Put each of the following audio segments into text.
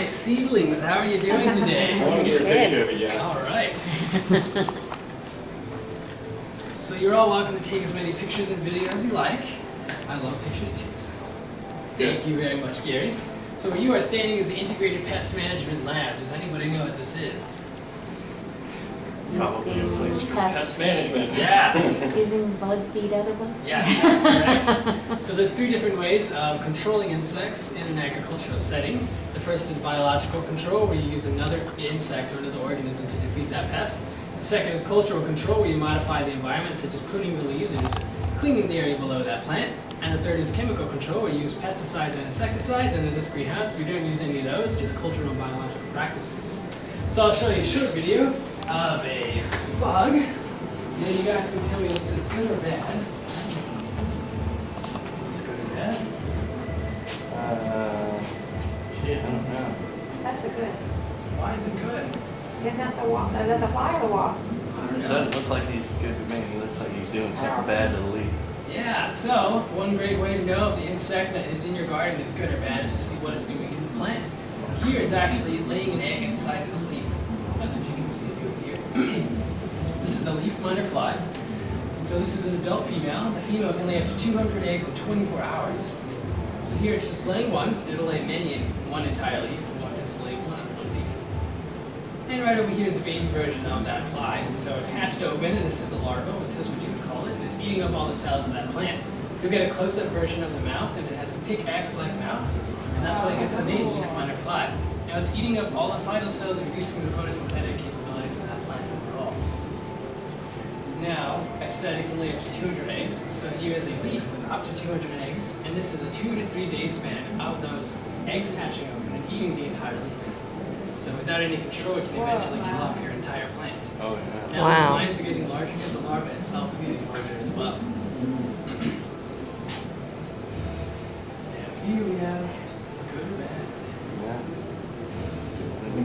my seedlings. How are you doing today? I want to get a picture of it, yeah. All right. So you're all welcome to take as many pictures and videos as you like. I love pictures too, so thank you very much, Gary. So where you are standing is the Integrated Pest Management Lab. Does anybody know what this is? Probably a place for pest management. Yes. Using bugs to eat other bugs? Yes, that's correct. So there's 3 different ways of controlling insects in an agricultural setting. The first is biological control, where you use another insect or another organism to defeat that pest. The second is cultural control, where you modify the environment, such as pruning the leaves or just cleaning the area below that plant. And the third is chemical control, where you use pesticides and insecticides. And in this greenhouse, we don't use any of those, just cultural and biological practices. So I'll show you a short video of a bug. Now you guys can tell me if this is good or bad. Is this good or bad? Shit, I don't know. That's a good. Why is it good? Isn't that the wasp? Is that the fly or the wasp? I don't It know. doesn't look like he's good to me. He looks like he's doing something bad to the leaf. Yeah, so one great way to know if the insect that is in your garden is good or bad is to see what it's doing to the plant. Here it's actually laying an egg inside this leaf. That's what you can see over here. This is a leaf miner fly. So this is an adult female. The female can lay up to 200 eggs in 24 hours. So here it's just laying one. It'll lay many in one entire leaf. It won't just lay one on one leaf. And right over here is a baby version of that fly. So it hatched open, and this is a larva, which is what you would call it. It's eating up all the cells of that plant. You'll get a close-up version of the mouth, and it has a pickaxe-like mouth. And that's why it gets the name leaf miner fly. Now it's eating up all the phytal cells, reducing the photosynthetic capabilities of that plant overall. Now, I said it can lay up to 200 eggs, so here is a leaf with up to 200 eggs, and this is a 2 to 3 day span of those eggs hatching open and eating the entire leaf. So without any control, it can eventually kill off your entire plant. Oh, yeah. Now Wow. those lines are getting larger because the larva itself is getting larger as well. Now here we have good or bad. Yeah.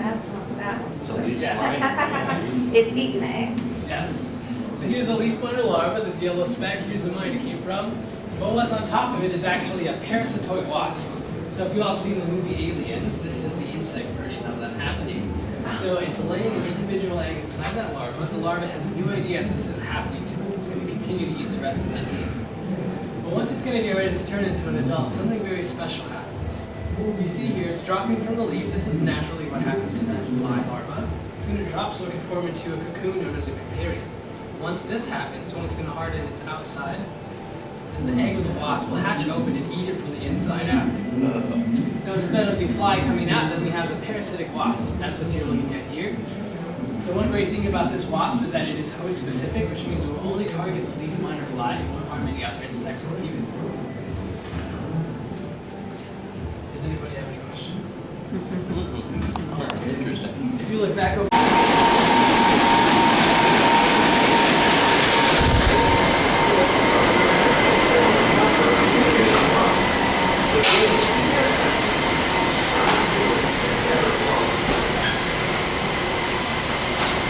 That's one. That one's It's a good. leaf Yes. miner. It's eating eggs. Yes. So here's a leaf miner larva, this yellow speck, here's the mine it came from. But what's on top of it is actually a parasitoid wasp. So if you all have seen the movie Alien, this is the insect version of that happening. So it's laying an individual egg inside that larva. The larva has no idea that this is happening to it. It's going to continue to eat the rest of that leaf. But once it's going to get ready to turn into an adult, something very special happens. You see here, it's dropping from the leaf. This is naturally what happens to that fly larva. It's going to drop so it can form into a cocoon known as a puparium. Once this happens, when it's going to harden its outside, then the egg of the wasp will hatch open and eat it from the inside out. So instead of the fly coming out, then we have the parasitic wasp. That's what you're looking at here. So one great thing about this wasp is that it is host specific, which means it will only target the leaf miner fly. It won't harm any other insects or people. Does anybody have any questions? Interesting. If you look back over.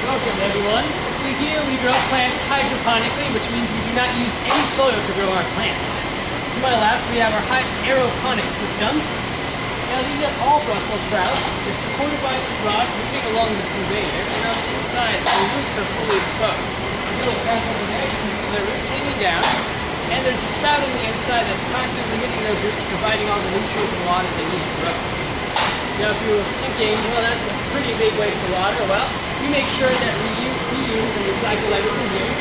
Welcome everyone. So here we grow plants hydroponically, which means we do not use any soil to grow our plants. To my left we have our aeroponic system. Now these are all Brussels sprouts. They're supported by this rod moving along this conveyor, and on the inside the roots are fully exposed. If you look back over there, you can see the roots hanging down, and there's a spout on the inside that's constantly hitting those roots, providing all the nutrients and water they need to grow. Now if you're thinking, well that's a pretty big waste of water, well, we make sure that we use and recycle everything here.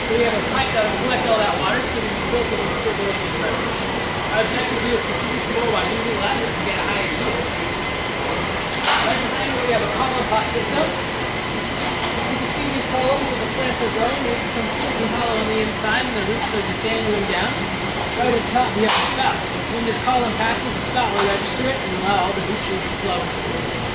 So we have a pipe that will collect all that water so we can filter it and circulate it first. Our objective here is to produce more while using less and to get a higher yield. Right behind me we have a column pot system. You can see these columns where the plants are growing. It's completely hollow on the inside and the roots are just dangling down. Right at the top we have a spout. When this column passes, the spout will register it and allow all the nutrients to flow into the roots.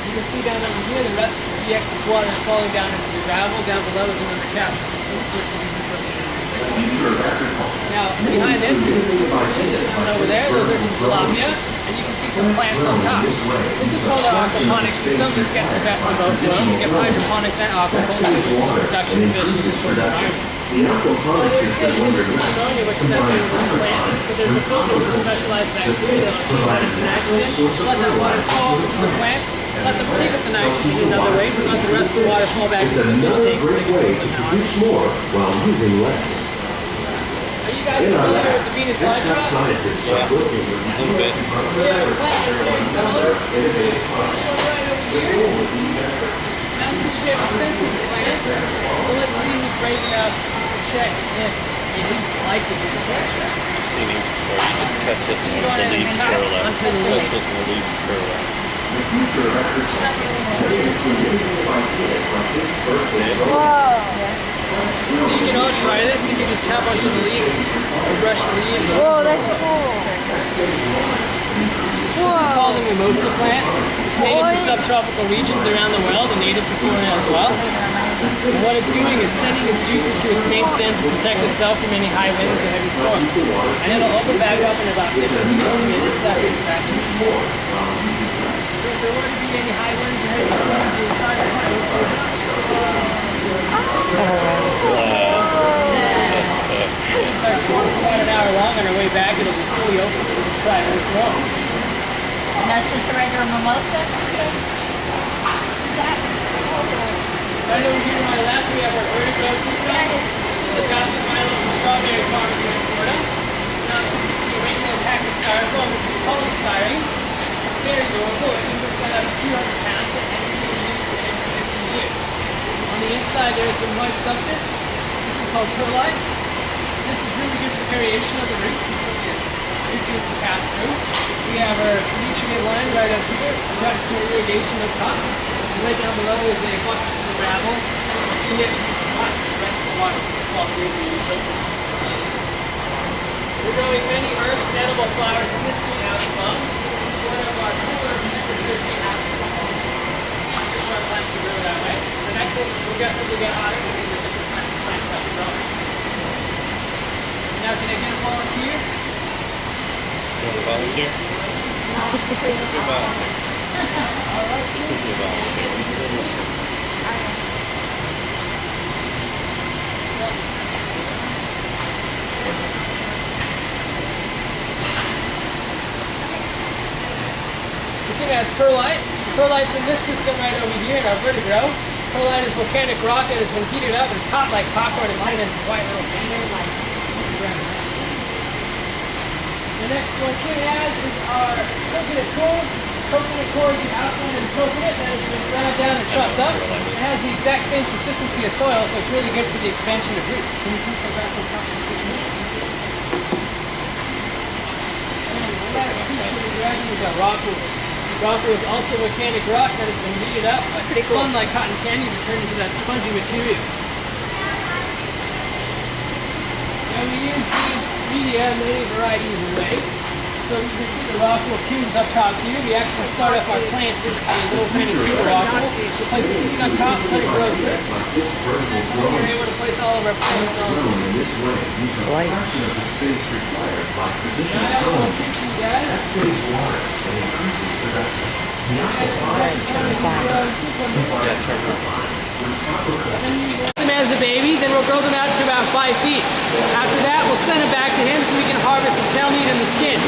You can see down over here the rest of the excess water is falling down into the gravel. Down below is another capture system for it to be reflected in the recycling. Now behind this, you can see some fish, and over there, those are some tilapia, and you can see some plants on top. This is called our aquaponics system. This gets the best of both worlds. It gets hydroponics and aquaponics for production of fish in the short environment. The aquaponics system underneath ammonia, which is nothing but plants. The there's a filter with a specialized bacteria that will choose nitrogen nitrogen, let that water flow up to the plants, let them take up the nitrogen in other ways, and let the rest of the water flow back into the fish tanks so they can way put to them on. produce more while using less. Are you guys familiar with the Venus flytrap? Scientists are working with Yeah, the plant is very similar. This one right over here. Now this is a very sensitive plant. So let's see who's brave enough to check if it is like the Venus flytrap. I've seen these before. You just touch it and Go the ahead and leaves tap curl up. onto the Touch leaf. it and the leaves curl up. the future of agriculture. They include innovative ideas like this birthday So you can all try this. You can just tap onto the leaf or brush the leaves. Whoa, that's cool. This is called a mimosa plant. It's native to subtropical regions around the world and native to Florida as well. And what it's doing is sending its juices to its main stem to protect itself from any high winds or heavy storms. And it'll open back up in about 50 minutes after this happens. So if there were to be any high winds or heavy storms, the entire plant will close up. It's about an hour long. On our way back, it'll be fully open, so we'll try it once more. And that's just a regular mimosa? That's cool. Right over here to my left, we have our vertigo system. This is the Gotham Island strawberry farm here in Florida. Now, this is the regular packaged styrofoam. This is polystyrene. It's very durable. It can withstand up to 200 pounds and can be used for 10 to 15 years. On the inside, there is some white substance. This is called perlite. This is really good for aeration of the roots and for the nutrients to pass through. We have our nutrient line right up here, attached to irrigation up top. And right down below is a bucket full of gravel. Once you hit the top, the rest of the water will fall through the filter system. We're growing many herbs and edible flowers in this greenhouse alone. This is one of our cooler temperature greenhouses. It's easier for our plants to grow that way. The next one will progressively get hotter because of the different kinds of plants that we're growing. Now, can I get a volunteer? You want to volunteer? You're a volunteer. You're a volunteer. The thing has perlite. Perlite's in this system right over here in our vertigrow. Perlite is volcanic rock that has been heated up and popped like popcorn and turned into white little paint. The next one Kim has is our coconut core. Coconut core is the outside of the coconut that has been ground down and chopped up. It has the exact same consistency as soil, so it's really good for the expansion of roots. Can you please go back on top of the kitchen? And the last piece of the dragon is a rockwood. Rockwood is also volcanic rock that has been heated up, spun like cotton candy to turn into that spongy material. Now we use these media in many varieties of ways. So you can see the rockwool cubes up top here. We actually start off our plants as a little tiny cube of rockwool. We place the seed on top, let it grow through. That's how we're able to place all of our plants on. in this way using a fraction of the space required by Now traditional I have one growing. trick for you guys. Saves water and increases production. The Them as a baby, then we'll grow them out to about 5 feet. After that, we'll send them back to him so we can harvest the tail meat and the skin.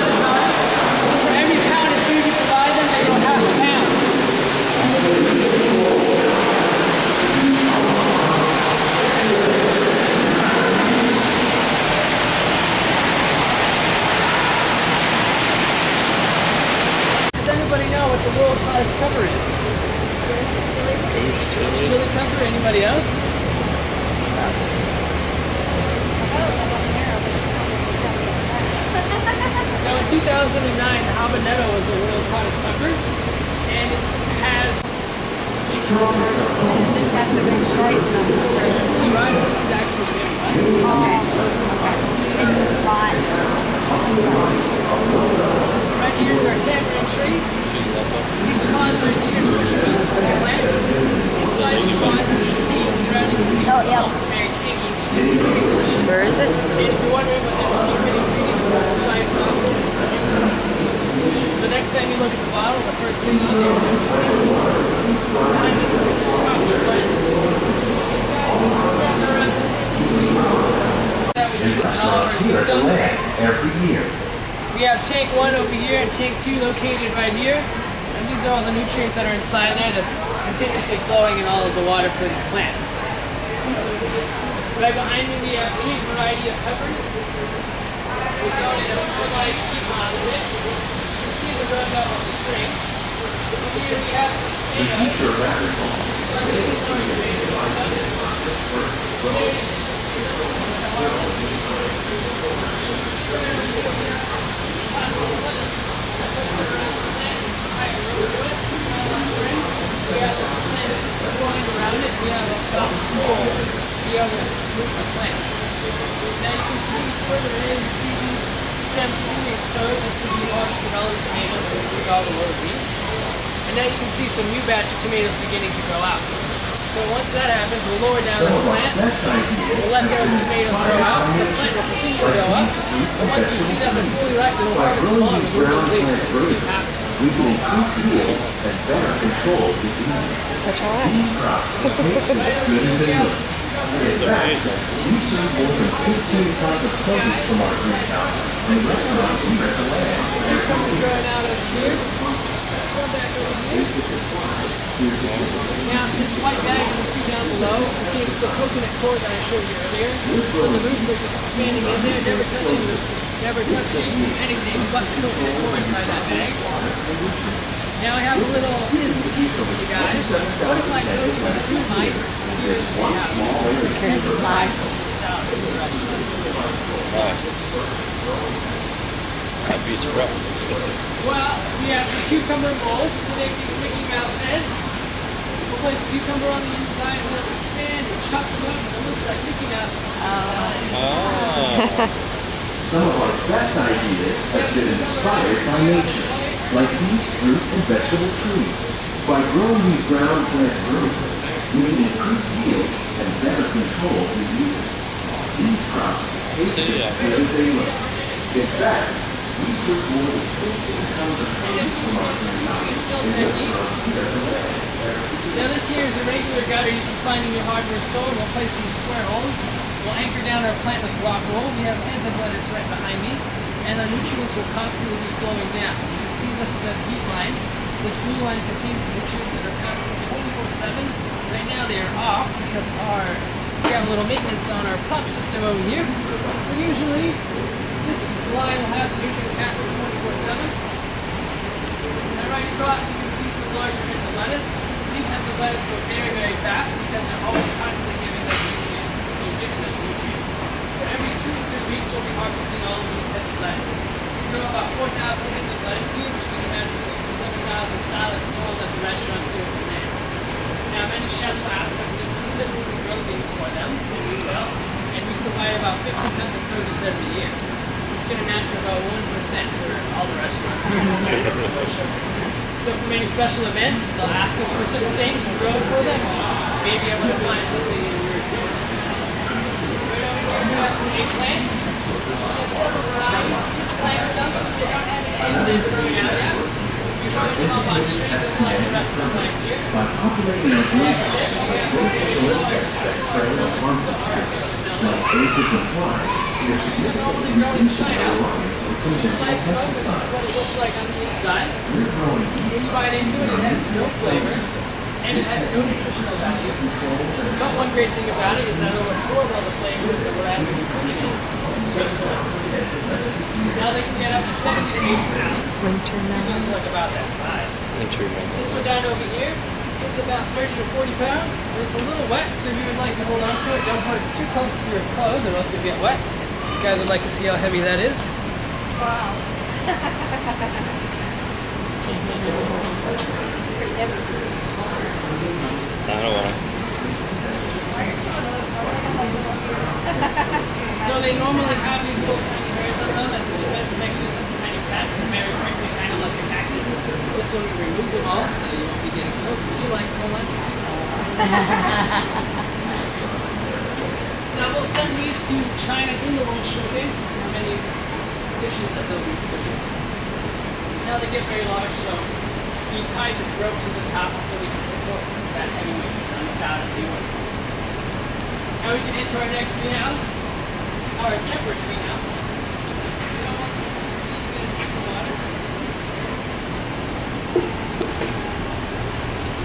For every pound of food you provide them, they go half a pound. Does anybody know what the world's hottest pepper is? It's chili pepper. Anybody else? So in 2009, the habanero was the world's hottest pepper, and it has That's the green stripe. right. This is actually very light. Okay. Right here is our tamarind tree. These pods right here is what you use to plant. Inside the pods are the seeds surrounding the seeds. Oh, yeah. very tangy and sweet. Very delicious. Where is it? And if you're wondering what that secret ingredient of the soy sauce is, it's the EPCOT seed. So the next time you look at the bottle, the first thing you see is behind this is the coffee blend. Guys, let's grab around this that we use in all of our systems. every year. We have tank 1 over here and tank 2 located right here. And these are all the nutrients that are inside there that's continuously flowing in all of the water for these plants. Right behind me we have a sweet variety of peppers. We've grown in a variety of EPCOT sticks. You can see the road up on the string. Over here we have some tomatoes. We have this plant that's growing around it. We have a small the plant. Now you can see further in, you see these stems fully exposed. That's when we harvested all the tomatoes and remove all the lower leaves. And now you can see some new batch of tomatoes beginning to grow out. So once that happens, we'll lower down this plant. We'll let those tomatoes grow out. The plant will continue to grow up. And once we see that they're fully ripe, we'll harvest them all and remove those leaves. So we'll keep happening. We can increase yields and better control diseases. That's all right. These crops taste as good as they look. In fact, we serve more than 15 tons of produce from our greenhouses and restaurants here at the land. Growing out over here. Some back over here. Now, this white bag you see down below contains the coconut core that I showed you earlier. So the roots are just expanding in there, never touching anything but the coconut core inside that bag. Now I have a little Disney secret for you guys. What if I told you that two mice here in the house cans of mice for salad in the restaurant? Nice. I'd be surprised. Well, we have some cucumber molds to make these Mickey Mouse heads. We'll place the cucumber on the inside and we'll expand and chop them up and it looks like Mickey Mouse on the inside. Oh. Some of our best ideas have been inspired by nature, like these fruit and vegetable trees. By growing these ground plants vertically, we can increase yields and better control diseases. These crops taste as good as they look. In fact, we serve more than 15 tons of produce from our greenhouses and restaurants here at the land. Now this here is a regular gutter you can find in your hardware store. We'll place these square holes. We'll anchor down our plant with rock wool. We have heads of lettuce right behind me. And our nutrients will constantly be flowing down. You can see this is the heat line. This blue line contains the nutrients that are passing 24/7. Right now they are off because we have a little maintenance on our pump system over here. But usually this line will have the nutrient passing 24/7. And right across you can see some larger heads of lettuce. These heads of lettuce go very, very fast because they're always constantly giving those nutrients. So every 2 to 3 weeks we'll be harvesting all of these heads of lettuce. We grow about 4,000 heads of lettuce here, which can imagine 6,000 or 7,000 salads sold at the restaurants here in the land. Now many chefs will ask us to specifically grow things for them, and we will. And we provide about 50 tons of produce every year. It's going to match about 1% for all the restaurants here in the land. So for many special events, they'll ask us for certain things, we grow for them, and maybe able to find something in your field. Right over here we have some eggplants. There's several varieties. Just plant them so they don't have any eggplants growing out yet. We grow them up on strings just like the rest of the plants here. By populating our greenhouses with beneficial insects that prey on harmful pests, like aphids and flies, we are significantly reducing our reliance on conventional Slice it open, this is pesticides. what it looks like on the inside. We're growing When these you bite into it, it has no flavor, and it has no nutritional value. But one great thing about it is that it'll absorb all the flavors that we're adding to cooking it. It's great for us. Now they can get up to 70 to 80 pounds. Winter This melon. one's like about that size. Winter melon. This one down over here is about 30 to 40 pounds. And it's a little wet, so if you would like to hold on to it, don't put it too close to your clothes or else you'll get wet. You guys would like to see how heavy that is. Wow. I don't want to. So they normally have these little tiny hairs on them as a defense mechanism from any pests, and very quickly, kind of like a cactus. This one we remove them all, so you won't be getting poked. Would you like to hold on to it? Now we'll send these to China in the World Showcase for many dishes that they'll be serving. Now they get very large, so we tied this rope to the top so we can support that heavy weight on the bottom of the order. Now we can enter our next greenhouse, our temperate greenhouse. You don't want to see the water.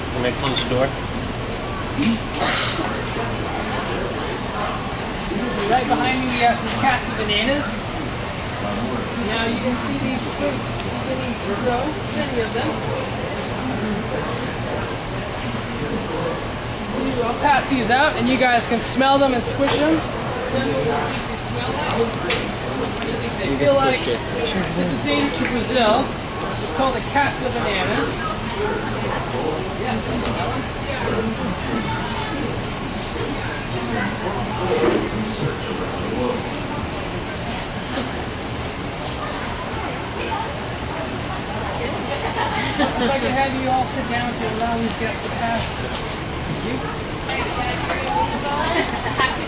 Can I close the door? Right behind me we have some cast of bananas. Now you can see these fruits beginning to grow, many of them. So I'll pass these out and you guys can smell them and squish them. Then we'll smell that. They feel like this is native to Brazil. It's called a casta banana. Yeah, smell them. If I could have you all sit down to allow these guests to pass. Thank you.